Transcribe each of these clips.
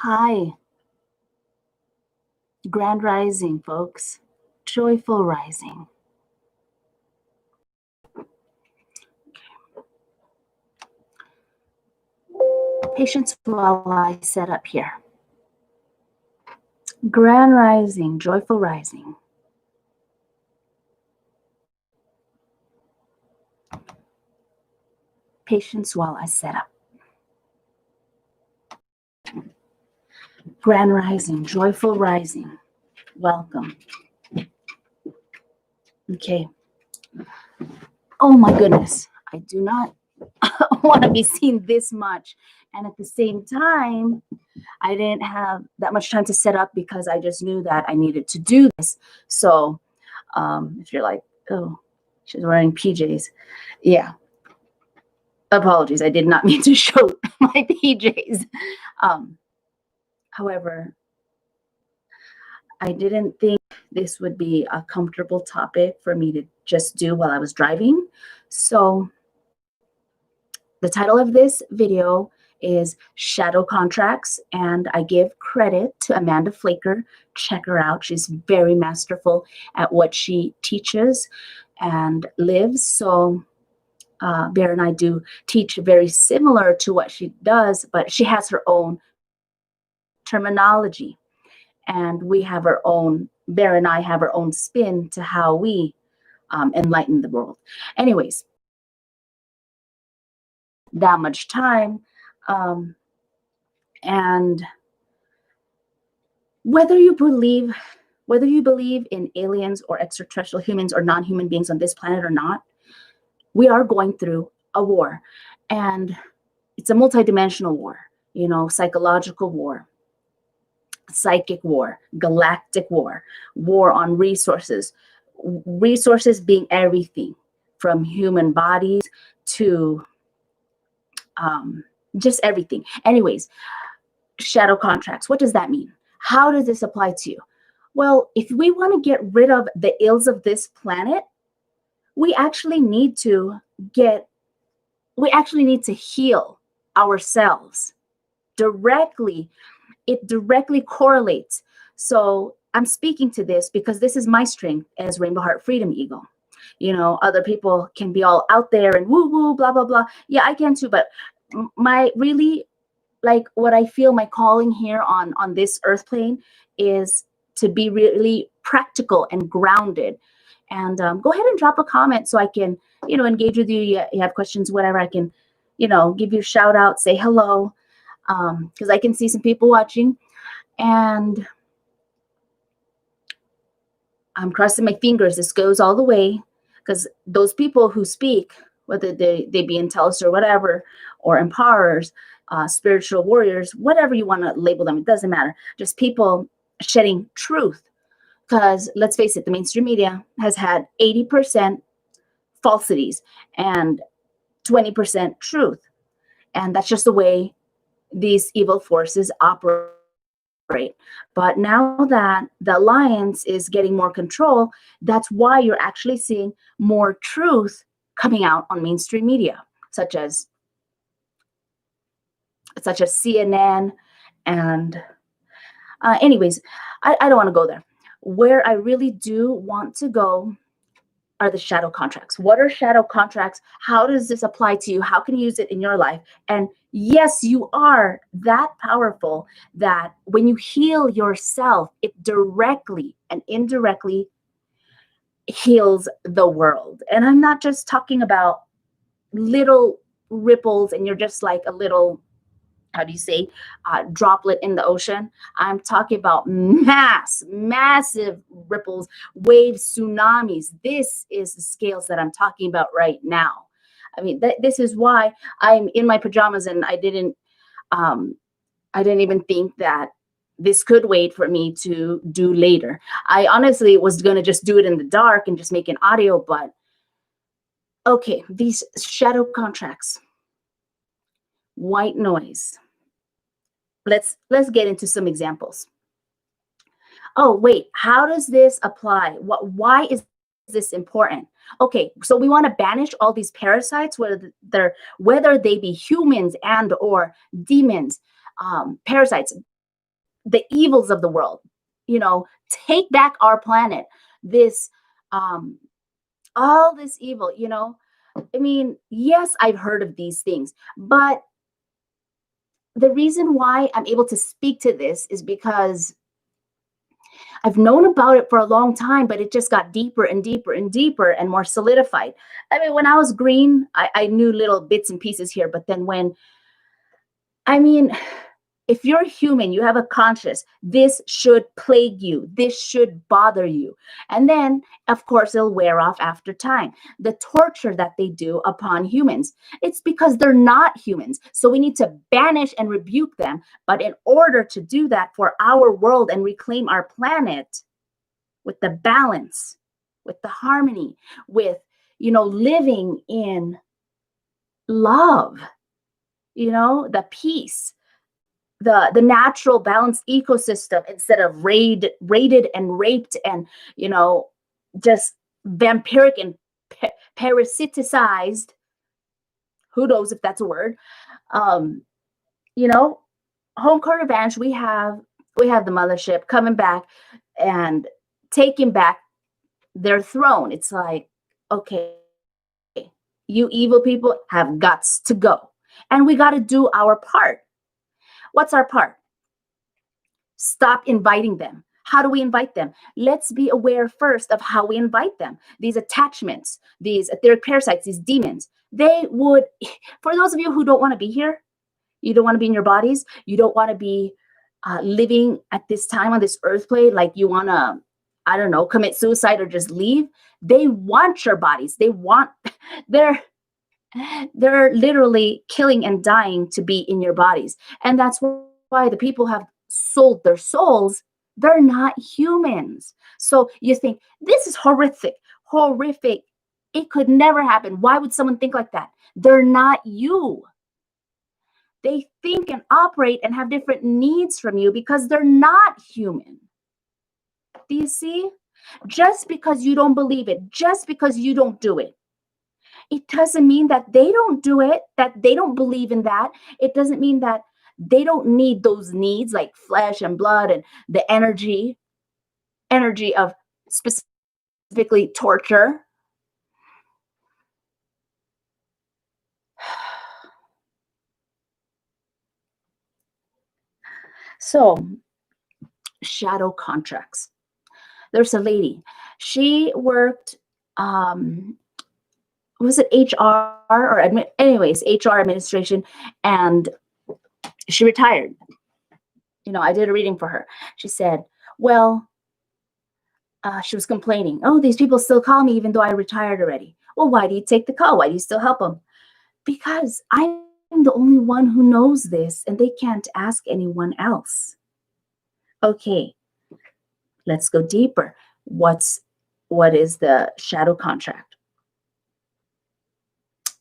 Hi, grand rising, folks. Joyful rising. Patience while I set up here. Grand rising, joyful rising. Patience while I set up. Grand rising, joyful rising. Welcome. Okay. Oh my goodness. I do not want to be seen this much. And at the same time, I didn't have that much time to set up because I just knew that I needed to do this. So if you're like, oh, she's wearing PJs. Yeah. Apologies. I did not mean to show my PJs. Um, however, I didn't think this would be a comfortable topic for me to just do while I was driving. So the title of this video is Shadow Contracts, and I give credit to Amanda Flaker. Check her out. She's very masterful at what she teaches and lives. So Bear and I do teach very similar to what she does, but she has her own terminology, and we have our own. Bear and I have our own spin to how we enlighten the world. Anyways, that much time, and whether you believe in aliens or extraterrestrial humans or non-human beings on this planet or not, we are going through a war, and it's a multidimensional war. Psychological war, psychic war, galactic war, war on resources. Resources being everything from human bodies to just everything. Anyways, shadow contracts. What does that mean? How does this apply to you? Well, if we want to get rid of the ills of this planet, we actually need to heal ourselves directly. It directly correlates. So I'm speaking to this because this is my strength as Rainbow Heart Freedom Eagle. Other people can be all out there and woo woo, blah, blah, blah. Yeah, I can too. But my really, like, what I feel my calling here on this earth plane is to be really practical and grounded. And go ahead and drop a comment so I can, engage with you. You have questions, whatever. I can, give you a shout out, say hello, because I can see some people watching. And I'm crossing my fingers this goes all the way, because those people who speak, whether they be intelligent or whatever, or empowerers, spiritual warriors, whatever you want to label them, it doesn't matter. Just people shedding truth. Because let's face it, the mainstream media has had 80% falsities and 20% truth. And that's just the way these evil forces operate. But now that the alliance is getting more control, that's why you're actually seeing more truth coming out on mainstream media, such as CNN. And anyways, I don't want to go there. Where I really do want to go are the shadow contracts. What are shadow contracts? How does this apply to you? How can you use it in your life? And yes, you are that powerful that when you heal yourself, it directly and indirectly heals the world. And I'm not just talking about little ripples and you're just like a little, how do you say, droplet in the ocean. I'm talking about massive ripples, waves, tsunamis. This is the scales that I'm talking about right now. I mean, this is why I'm in my pajamas, and I didn't even think that this could wait for me to do later. I honestly was going to just do it in the dark and just make an audio, but okay, these shadow contracts, white noise. Let's get into some examples. Oh, wait, how does this apply? Why is this important? Okay, so we want to banish all these parasites, whether they be humans and or demons, parasites. the evils of the world, take back our planet, this, um, all this evil, I mean, yes, I've heard of these things, but the reason why I'm able to speak to this is because I've known about it for a long time, but it just got deeper and deeper and deeper and more solidified. I mean, when I was green, I knew little bits and pieces here, but then I mean, if you're human, you have a conscience, this should plague you. This should bother you. And then, of course, it'll wear off after time. The torture that they do upon humans, it's because they're not humans. So we need to banish and rebuke them. But in order to do that for our world and reclaim our planet with the balance, with the harmony, with, living in love, the peace, the natural balanced ecosystem instead of raided and raped and just vampiric and parasiticized, who knows if that's a word. um you know Home court advantage, we have the mothership coming back and taking back their throne. It's like, okay, you evil people have guts to go, and we got to do our part. What's our part? Stop inviting them. How do we invite them? Let's be aware first of how we invite them. These attachments, these etheric parasites, these demons, they would, for those of you who don't want to be here, you don't want to be in your bodies, you don't want to be living at this time on this earth plane, like you want to, I don't know, commit suicide or just leave. They want your bodies. They're, they're literally killing and dying to be in your bodies. And that's why the people have sold their souls. They're not humans. So you think, this is horrific, horrific. It could never happen. Why would someone think like that? They're not you. They think and operate and have different needs from you because they're not human. Do you see? Just because you don't believe it, just because you don't do it, it doesn't mean that they don't do it, that they don't believe in that. It doesn't mean that they don't need those needs like flesh and blood and the energy of specifically torture. So, shadow contracts. There's a lady. She worked, was it HR or anyways, HR administration, and she retired. I did a reading for her. She said, well, she was complaining. Oh, these people still call me even though I retired already. Well, why do you take the call? Why do you still help them? Because I'm the only one who knows this and they can't ask anyone else. Okay, let's go deeper. What is the shadow contract?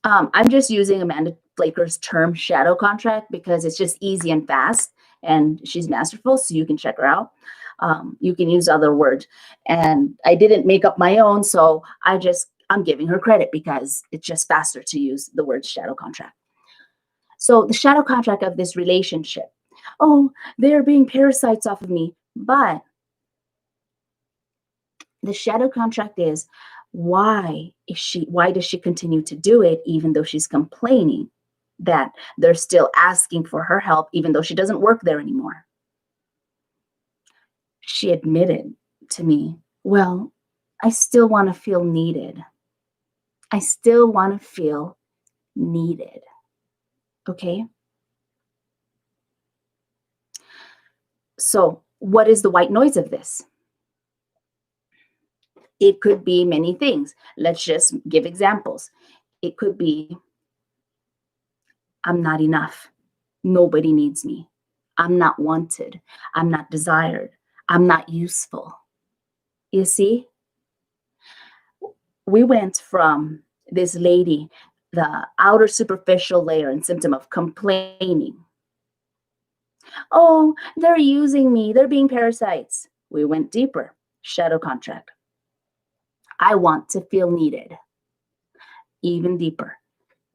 I'm just using Amanda Flaker's term shadow contract because it's just easy and fast, and she's masterful, so you can check her out. You can use other words, and I didn't make up my own, so I'm giving her credit because it's just faster to use the word shadow contract. So the shadow contract of this relationship. Oh, they're being parasites off of me, but the shadow contract is, why does she continue to do it even though she's complaining that they're still asking for her help even though she doesn't work there anymore? She admitted to me, well, I still want to feel needed. I still want to feel needed. Okay? So, what is the white noise of this? It could be many things. Let's just give examples. It could be, I'm not enough. Nobody needs me. I'm not wanted. I'm not desired. I'm not useful. You see? We went from this lady, the outer superficial layer and symptom of complaining. Oh, they're using me. They're being parasites. We went deeper. Shadow contract. I want to feel needed. Even deeper.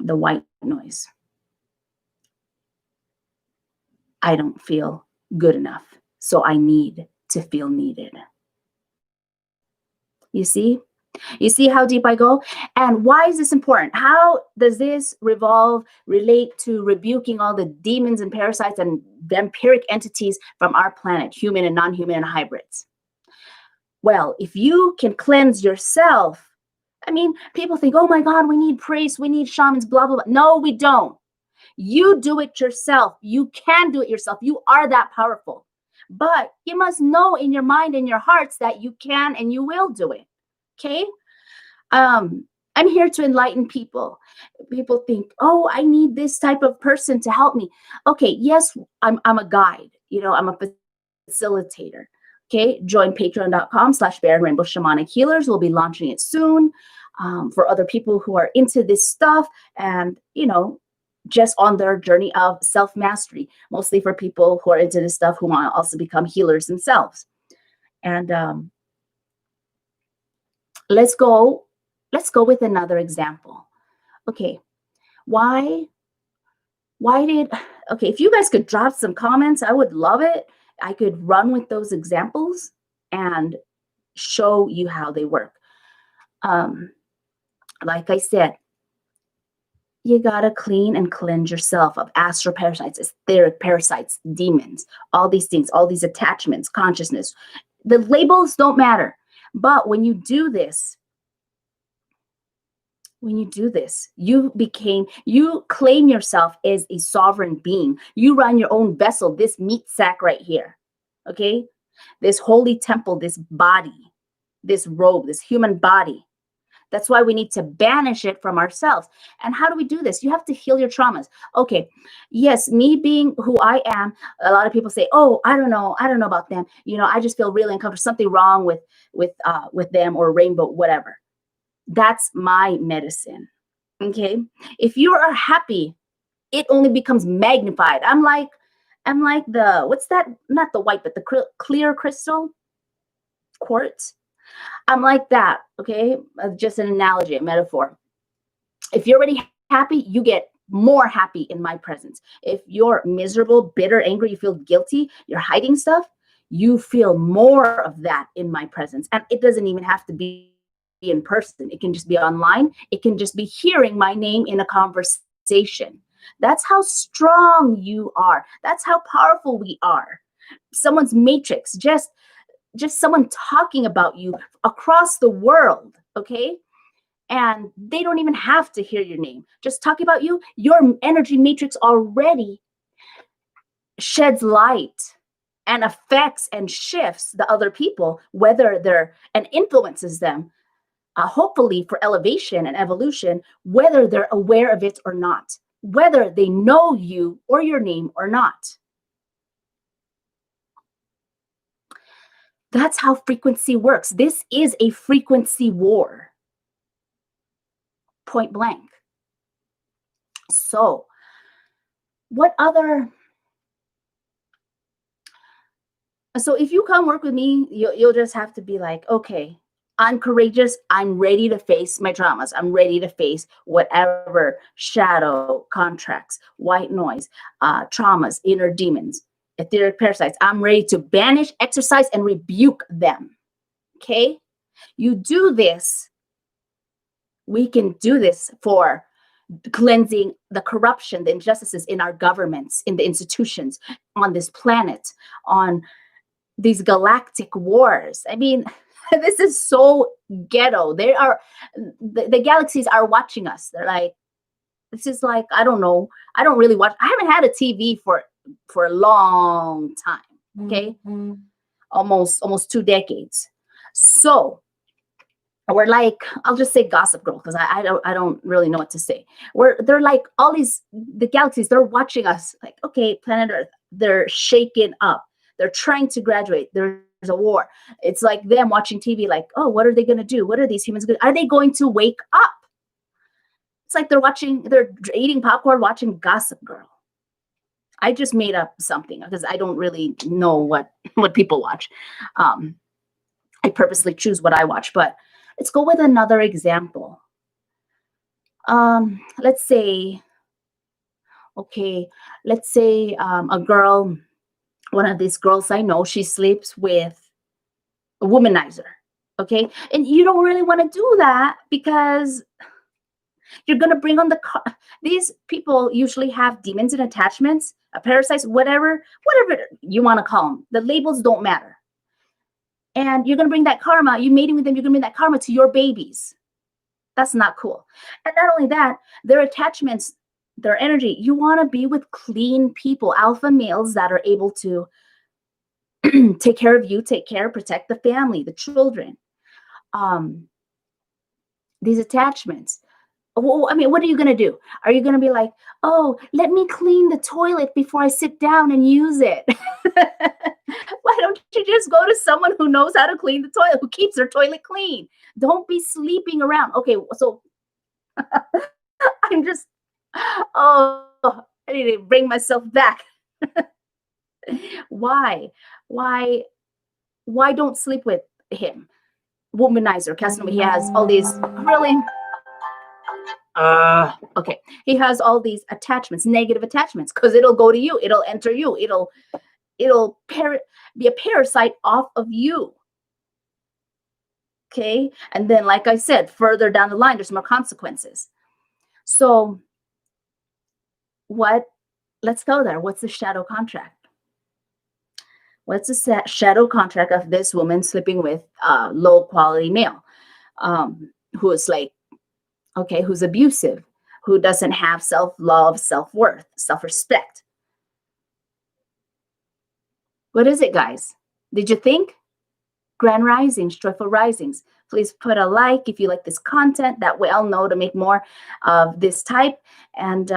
The white noise. I don't feel good enough. So I need to feel needed. You see? You see how deep I go? And why is this important? How does this relate to rebuking all the demons and parasites and vampiric entities from our planet, human and non-human and hybrids? Well, if you can cleanse yourself, I mean, people think, oh my God, we need priests, we need shamans, blah, blah, blah. No, we don't. You do it yourself. You can do it yourself. You are that powerful. But you must know in your mind and your hearts that you can and you will do it. Okay? I'm here to enlighten people. People think, oh, I need this type of person to help me. Okay, yes, I'm a guide. I'm a facilitator. Okay, join patreon.com/Bear and Rainbow Shamanic Healers. We'll be launching it soon for other people who are into this stuff and, just on their journey of self-mastery, mostly for people who are into this stuff who want to also become healers themselves. And let's go with another example. Okay, why did okay, if you guys could drop some comments, I would love it. I could run with those examples and show you how they work. Like I said, you gotta clean and cleanse yourself of astral parasites, etheric parasites, demons, all these things, all these attachments, consciousness. The labels don't matter. But when you do this, you claim yourself as a sovereign being. You run your own vessel, this meat sack right here. Okay? This holy temple, this body, this robe, this human body. That's why we need to banish it from ourselves. And how do we do this? You have to heal your traumas. Okay. Yes, me being who I am, a lot of people say, oh, I don't know about them. I just feel really uncomfortable. Something wrong with them or rainbow, whatever. That's my medicine. Okay. If you are happy, it only becomes magnified. I'm like the, what's that? Not the white, but the clear crystal quartz. I'm like that. Okay. Just an analogy, a metaphor. If you're already happy, you get more happy in my presence. If you're miserable, bitter, angry, you feel guilty, you're hiding stuff, you feel more of that in my presence. And it doesn't even have to be in person. It can just be online. It can just be hearing my name in a conversation. That's how strong you are. That's how powerful we are. Someone's matrix, just someone talking about you across the world, okay? And they don't even have to hear your name. Just talking about you, your energy matrix already sheds light and affects and shifts the other people, whether they're, and influences them, hopefully for elevation and evolution, whether they're aware of it or not, whether they know you or your name or not. That's how frequency works. This is a frequency war. Point blank. So, so if you come work with me, you'll just have to be like, okay, I'm courageous. I'm ready to face my traumas. I'm ready to face whatever shadow contracts, white noise, traumas, inner demons, etheric parasites. I'm ready to banish, exorcise, and rebuke them. Okay? You do this. We can do this for cleansing the corruption, the injustices in our governments, in the institutions, on this planet, on these galactic wars. I mean, this is so ghetto. They are, the galaxies are watching us. They're like, this is like, I don't know. I don't really watch. I haven't had a TV for a long time. Okay. Mm-hmm. Almost 2 decades. So we're like, I'll just say Gossip Girl, because I don't really know what to say. They're like all the galaxies, they're watching us like, okay, planet Earth, they're shaken up. They're trying to graduate. There's a war. It's like them watching TV like, oh, what are they going to do? What are these humans going to do? Are they going to wake up? It's like they're eating popcorn, watching Gossip Girl. I just made up something because I don't really know what people watch. I purposely choose what I watch, but let's go with another example. Let's say a girl One of these girls I know, she sleeps with a womanizer. Okay. And you don't really want to do that because you're going to bring on these people usually have demons and attachments, parasites, whatever you want to call them. The labels don't matter. And you're going to bring that karma, you mating with them, you're going to bring that karma to your babies. That's not cool. And not only that, their attachments, their energy, you want to be with clean people, alpha males that are able to take care of you, protect the family, the children. These attachments. Well, I mean, what are you going to do? Are you going to be like, oh, let me clean the toilet before I sit down and use it? Why don't you just go to someone who knows how to clean the toilet, who keeps their toilet clean? Don't be sleeping around. Okay, so I'm just, oh, I need to bring myself back. Why? Why? Why don't sleep with him? Womanizer, Casanova. He has all these really. Okay. He has all these attachments, negative attachments, because it'll go to you. It'll enter you. It'll be a parasite off of you. Okay. And then, like I said, further down the line, there's more consequences. So let's go there. What's the shadow contract? What's the shadow contract of this woman sleeping with a low quality male, who is like, okay, who's abusive, who doesn't have self-love, self-worth, self-respect? What is it, guys? Did you think? Grand risings, joyful risings. Please put a like if you like this content. That way I'll know to make more of this type. And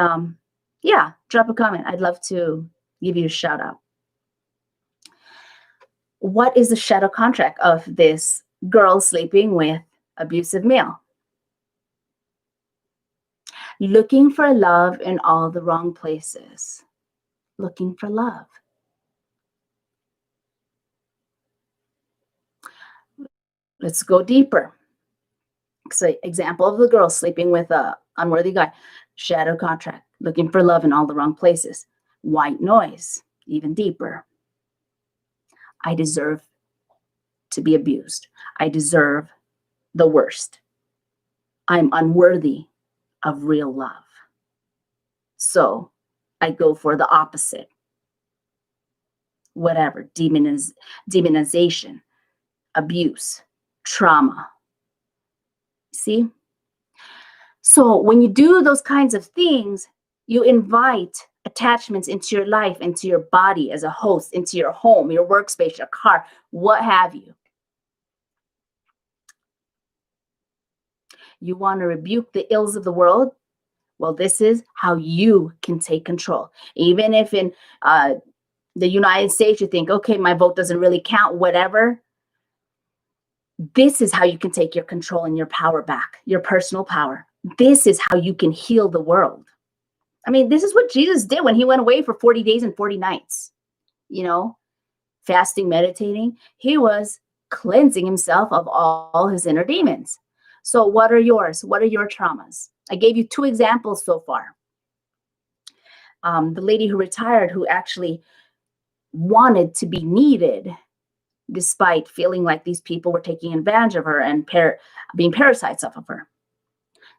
yeah, drop a comment. I'd love to give you a shout out. What is the shadow contract of this girl sleeping with abusive male? Looking for love in all the wrong places. Looking for love. Let's go deeper. So, example of the girl sleeping with a unworthy guy. Shadow contract. Looking for love in all the wrong places. White noise. Even deeper. I deserve to be abused. I deserve the worst. I'm unworthy of real love. So I go for the opposite. Whatever. Demonization. Abuse. Trauma. See? So when you do those kinds of things, you invite attachments into your life, into your body as a host, into your home, your workspace, your car, what have you. You want to rebuke the ills of the world? Well, this is how you can take control. Even if in the United States you think, okay, my vote doesn't really count, whatever. This is how you can take your control and your power back, your personal power. This is how you can heal the world. I mean, this is what Jesus did when he went away for 40 days and 40 nights, fasting, meditating. He was cleansing himself of all his inner demons. So what are yours? What are your traumas? I gave you 2 examples so far. The lady who retired, who actually wanted to be needed despite feeling like these people were taking advantage of her and being parasites off of her.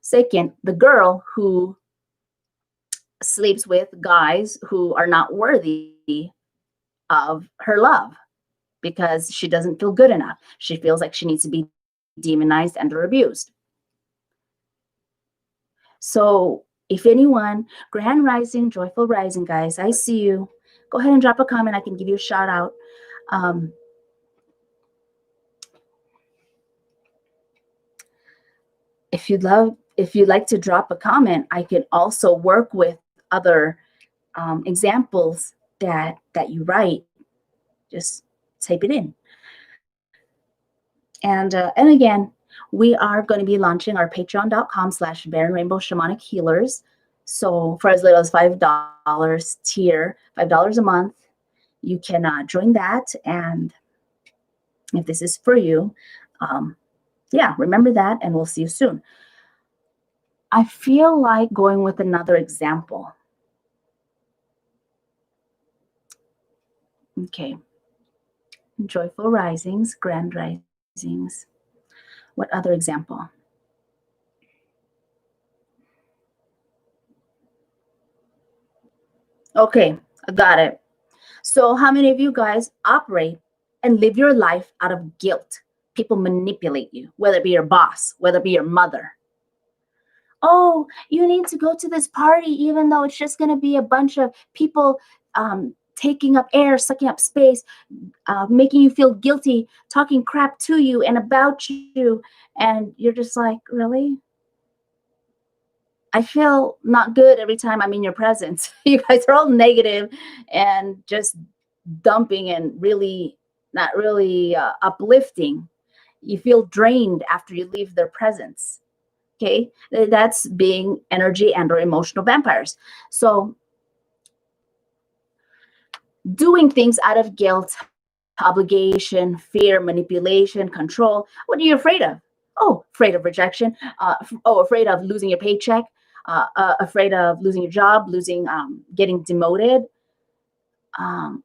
Second, the girl who sleeps with guys who are not worthy of her love because she doesn't feel good enough. She feels like she needs to be demonized and or abused. So if anyone, grand rising, joyful rising, guys, I see you. Go ahead and drop a comment. I can give you a shout out. If you'd like to drop a comment, I can also work with other examples that you write. Just type it in. And again, we are going to be launching our patreon.com/Barren Rainbow Shamanic Healers. So for as little as $5 tier, $5 a month, you can join that. And if this is for you, yeah, remember that, and we'll see you soon. I feel like going with another example. Okay. Joyful risings, grand risings. What other example? Okay, I got it. So, how many of you guys operate and live your life out of guilt? People manipulate you, whether it be your boss, whether it be your mother. Oh, you need to go to this party, even though it's just going to be a bunch of people taking up air, sucking up space, making you feel guilty, talking crap to you and about you. And you're just like, really? I feel not good every time I'm in your presence. You guys are all negative and just dumping and really not really uplifting. You feel drained after you leave their presence. Okay, that's being energy and or emotional vampires. So doing things out of guilt, obligation, fear, manipulation, control. What are you afraid of? Oh, afraid of rejection. Oh, afraid of losing your paycheck. Afraid of losing your job, losing, getting demoted.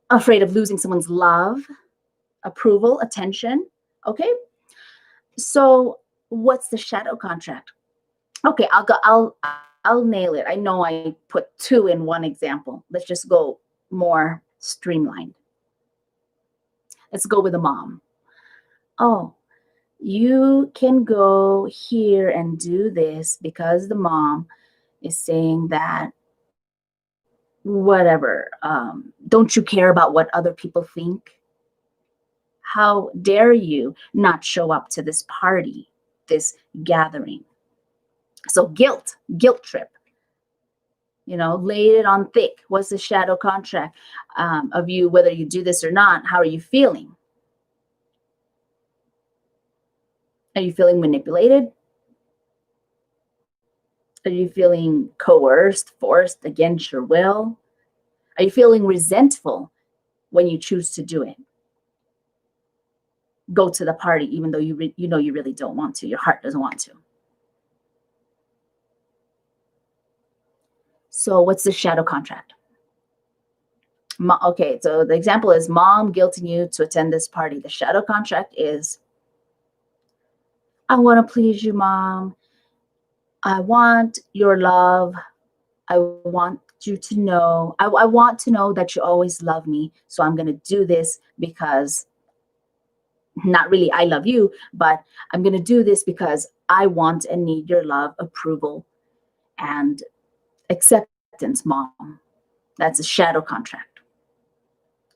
Afraid of losing someone's love, approval, attention. Okay, so what's the shadow contract? Okay, I'll go. I'll nail it. I know I put two in one example. Let's just go more streamlined. Let's go with a mom. Oh, you can go here and do this because the mom is saying that whatever. Don't you care about what other people think? How dare you not show up to this party, this gathering? So guilt trip. Laid it on thick. What's the shadow contract of you, whether you do this or not? How are you feeling? Are you feeling manipulated? Are you feeling coerced, forced against your will? Are you feeling resentful when you choose to do it? Go to the party, even though you know you really don't want to. Your heart doesn't want to. So, what's the shadow contract? Okay, so the example is mom guilting you to attend this party. The shadow contract is, I want to please you, mom. I want your love. I want you to know, I want to know that you always love me. So I'm going to do this because not really I love you, but I'm going to do this because I want and need your love, approval, and acceptance, mom. That's a shadow contract.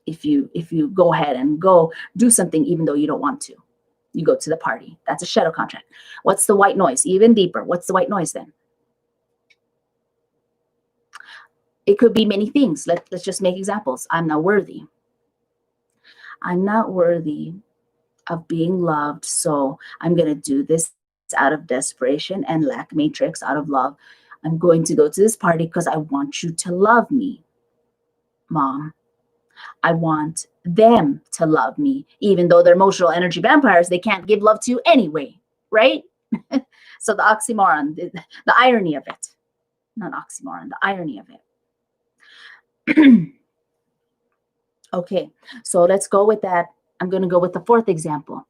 If you go ahead and go do something even though you don't want to, you go to the party. That's a shadow contract. What's the white noise? Even deeper. What's the white noise then? It could be many things. Let's just make examples. I'm not worthy. I'm not worthy of being loved. So I'm going to do this out of desperation and lack matrix out of love. I'm going to go to this party because I want you to love me, mom. I want them to love me, even though they're emotional energy vampires, they can't give love to you anyway, right? So the oxymoron, the irony of it, not oxymoron, the irony of it. Okay, so let's go with that. I'm going to go with the fourth example,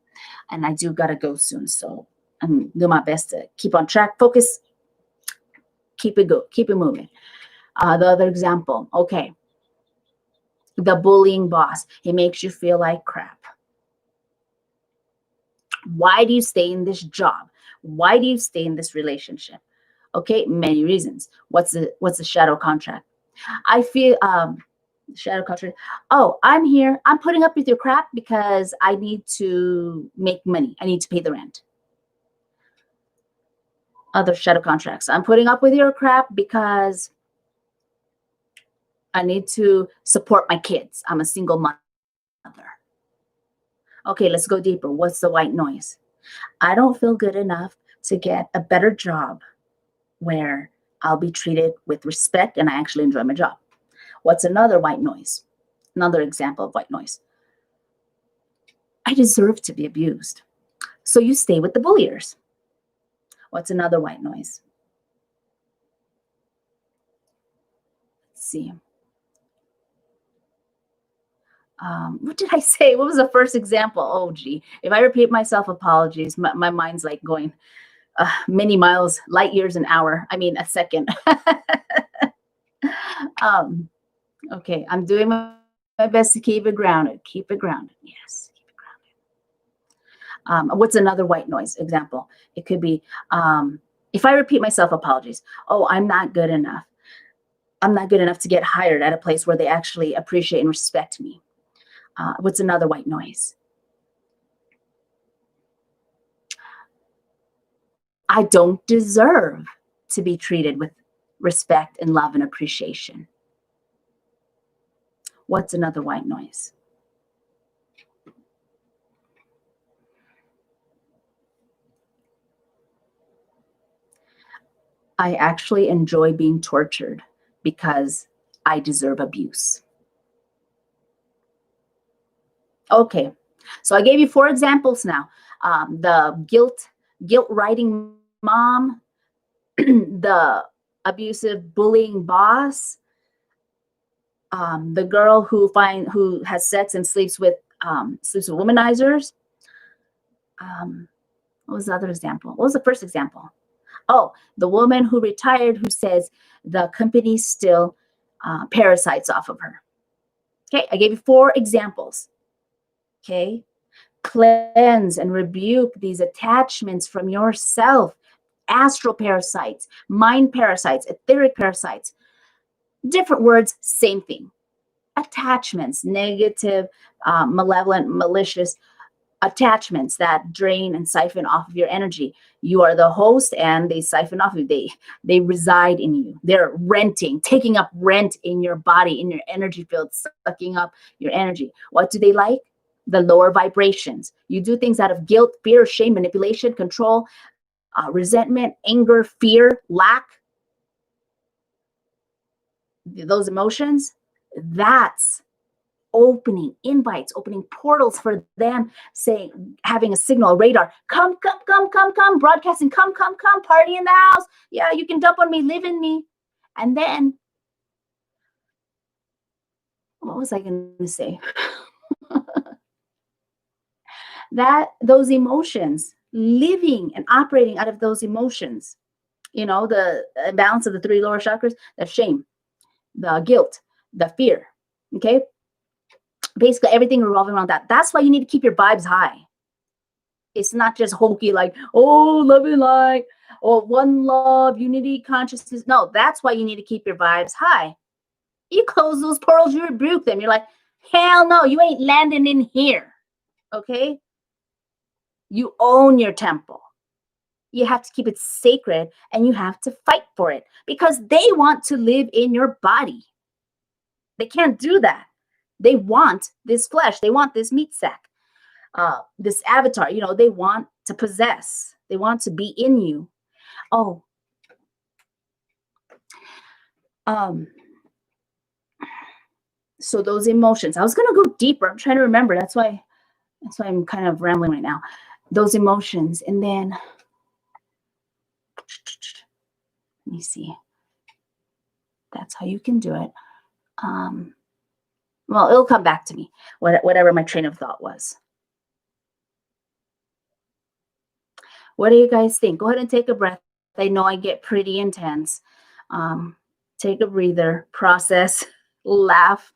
and I do got to go soon. So I'm doing my best to keep on track, focus, keep it moving. The other example, okay, the bullying boss, he makes you feel like crap. Why do you stay in this job? Why do you stay in this relationship? Okay, many reasons. What's the shadow contract? I feel shadow contract. Oh, I'm here. I'm putting up with your crap because I need to make money. I need to pay the rent. Other shadow contracts. I'm putting up with your crap because I need to support my kids. I'm a single mother. Okay, let's go deeper. What's the white noise? I don't feel good enough to get a better job where I'll be treated with respect and I actually enjoy my job. What's another white noise? Another example of white noise. I deserve to be abused. So you stay with the bulliers. What's another white noise? Let's see. What did I say? What was the first example? Oh, gee. If I repeat myself, apologies. My mind's like going many miles, light years an hour. I mean, a second. um, okay, I'm doing my best to keep it grounded. Keep it grounded. Yes, keep it grounded. What's another white noise example? It could be if I repeat myself, apologies. Oh, I'm not good enough. I'm not good enough to get hired at a place where they actually appreciate and respect me. What's another white noise? I don't deserve to be treated with respect and love and appreciation. What's another white noise? I actually enjoy being tortured because I deserve abuse. Okay, so I gave you 4 examples now. The guilt riding mom, the abusive bullying boss, the girl who has sex and sleeps with womanizers. What was the other example? What was the first example? Oh, the woman who retired who says the company still parasites off of her. Okay, I gave you 4 examples. Okay, cleanse and rebuke these attachments from yourself. Astral parasites, mind parasites, etheric parasites. Different words, same thing. Attachments, negative, malevolent, malicious attachments that drain and siphon off of your energy. You are the host and they siphon off of you. They reside in you. They're renting, taking up rent in your body, in your energy field, sucking up your energy. What do they like? The lower vibrations. You do things out of guilt, fear, shame, manipulation, control, resentment, anger, fear, lack. Those emotions, that's opening invites, opening portals for them, saying, having a signal, a radar, come, come, come, come, come, broadcasting, come, come, come, party in the house. Yeah, you can dump on me, live in me. And then, what was I going to say? That those emotions, living and operating out of those emotions, the balance of the 3 lower chakras, the shame, the guilt, the fear. Okay. Basically everything revolving around that. That's why you need to keep your vibes high. It's not just hokey, like, oh, love and light, or one love, unity, consciousness. No, that's why you need to keep your vibes high. You close those portals, you rebuke them. You're like, hell no, you ain't landing in here. Okay. You own your temple. You have to keep it sacred and you have to fight for it because they want to live in your body. They can't do that. They want this flesh. They want this meat sack, this avatar. They want to possess. They want to be in you. Oh, so those emotions. I was gonna go deeper. I'm trying to remember. That's why I'm kind of rambling right now. Those emotions, and then let me see. That's how you can do it. Well, it'll come back to me, whatever my train of thought was. What do you guys think? Go ahead and take a breath. I know I get pretty intense. Take a breather, process, laugh.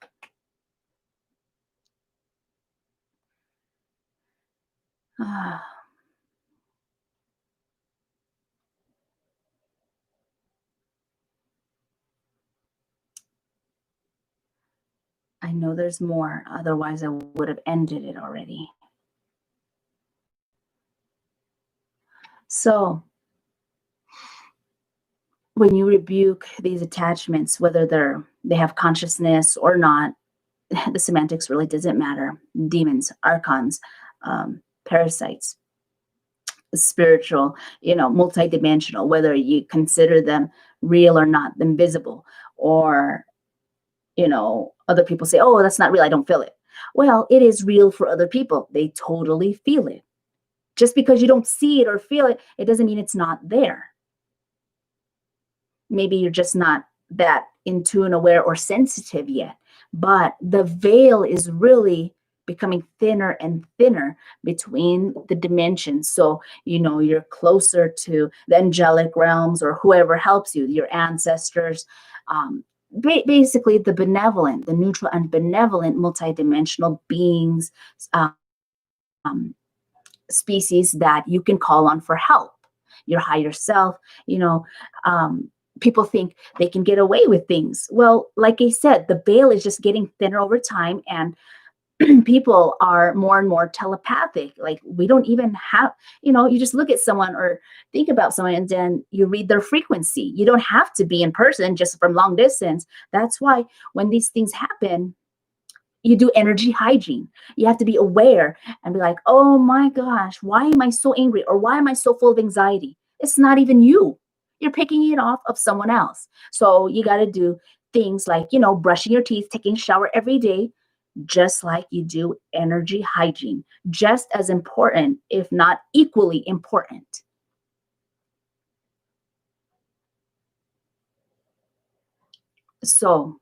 I know there's more. Otherwise, I would have ended it already. So, when you rebuke these attachments, whether they have consciousness or not, the semantics really doesn't matter. Demons, archons, parasites, spiritual, multidimensional, whether you consider them real or not, invisible, or other people say, oh, that's not real, I don't feel it. Well, it is real for other people. They totally feel it. Just because you don't see it or feel it, it doesn't mean it's not there. Maybe you're just not that in tune, aware, or sensitive yet. but the veil is really becoming thinner and thinner between the dimensions. So, you're closer to the angelic realms or whoever helps you, your ancestors, basically the benevolent, the neutral and benevolent multidimensional beings, um, species that you can call on for help, your higher self. you know People think they can get away with things. Well, like I said, the veil is just getting thinner over time, and people are more and more telepathic. Like, we don't even have, you just look at someone or think about someone, and then you read their frequency. You don't have to be in person, just from long distance. That's why when these things happen, you do energy hygiene. You have to be aware and be like, oh my gosh, why am I so angry? Or why am I so full of anxiety? It's not even you. You're picking it off of someone else. So you got to do things like, brushing your teeth, taking a shower every day, just like you do energy hygiene. Just as important, if not equally important. So,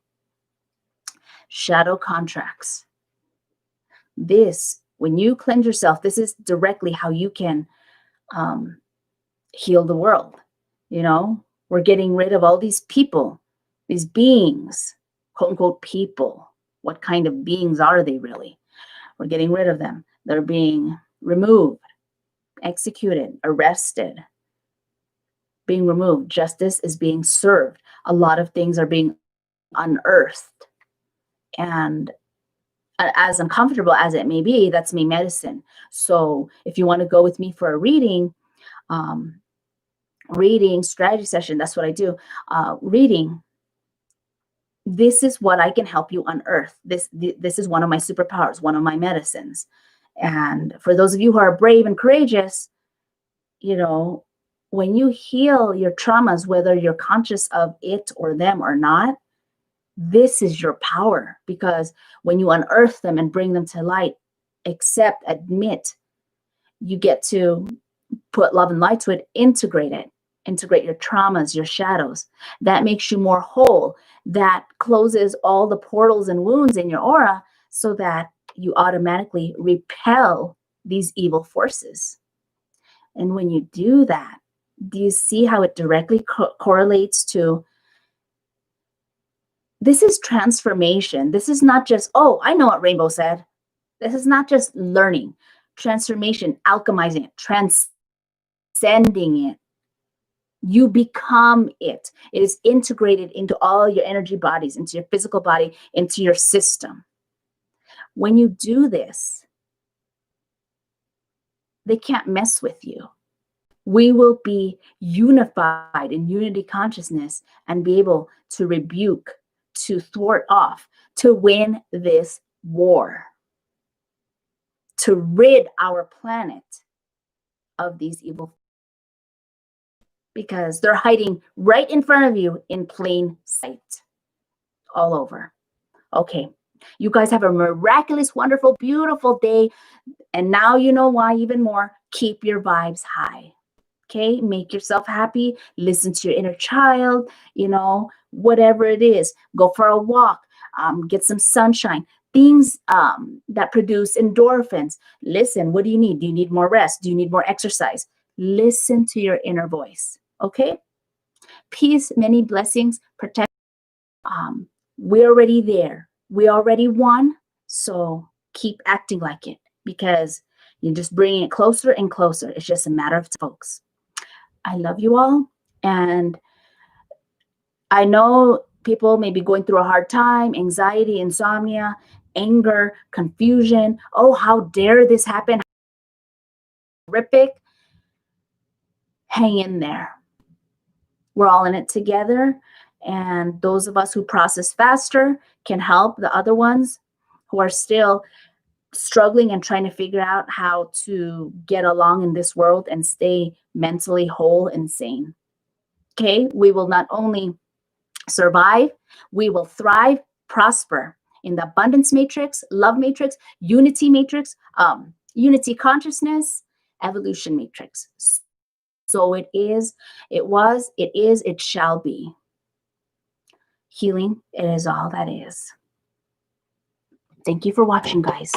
shadow contracts. When you cleanse yourself, this is directly how you can um, heal the world. We're getting rid of all these people, these beings, quote unquote people. What kind of beings are they really? We're getting rid of them. They're being removed, executed, arrested, being removed. Justice is being served. A lot of things are being unearthed. And as uncomfortable as it may be, that's me medicine. So if you want to go with me for a um, reading strategy session, that's what I do. Reading, this is what I can help you unearth. This is one of my superpowers, one of my medicines. And for those of you who are brave and courageous, when you heal your traumas, whether you're conscious of it or them or not, this is your power. Because when you unearth them and bring them to light, accept, admit, you get to put love and light to it, integrate it, integrate your traumas, your shadows. That makes you more whole. That closes all the portals and wounds in your aura so that you automatically repel these evil forces. And when you do that, do you see how it directly correlates to this is transformation? This is not just, oh, I know what Rainbow said. This is not just learning, transformation, alchemizing it, transcending it. You become it. It is integrated into all your energy bodies, into your physical body, into your system. When you do this, they can't mess with you. We will be unified in unity consciousness and be able to rebuke, to thwart off, to win this war, to rid our planet of these evil, because they're hiding right in front of you in plain sight, all over. Okay, you guys have a miraculous, wonderful, beautiful day. And now you know why even more. Keep your vibes high. Okay, make yourself happy. Listen to your inner child, whatever it is. Go for a walk, get some sunshine, things that produce endorphins. Listen, what do you need? Do you need more rest? Do you need more exercise? Listen to your inner voice. Okay, peace, many blessings, protect. We're already there. We already won. So keep acting like it, because you're just bringing it closer and closer. It's just a matter of time, folks. I love you all. And I know people may be going through a hard time, anxiety, insomnia, anger, confusion. Oh, how dare this happen? Horrific. Hang in there. We're all in it together. And those of us who process faster can help the other ones who are still struggling and trying to figure out how to get along in this world and stay mentally whole and sane. Okay, we will not only survive, we will thrive, prosper in the abundance matrix, love matrix, unity matrix, unity consciousness, evolution matrix. So it is, it was, it is, it shall be. Healing, it is all that is. Thank you for watching, guys.